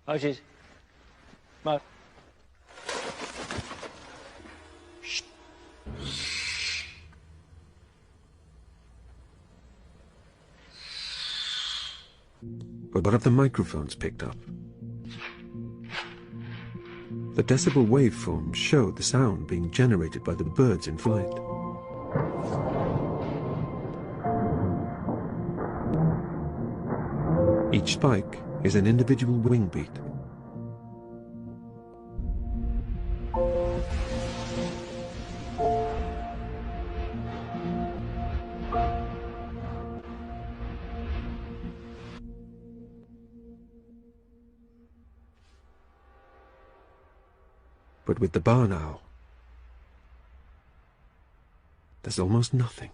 Moses. Mo. But what have the microphones picked up? The decibel waveforms show the sound being generated by the birds in flight. Each spike is an individual wing beat. But with the barn owl, there's almost nothing.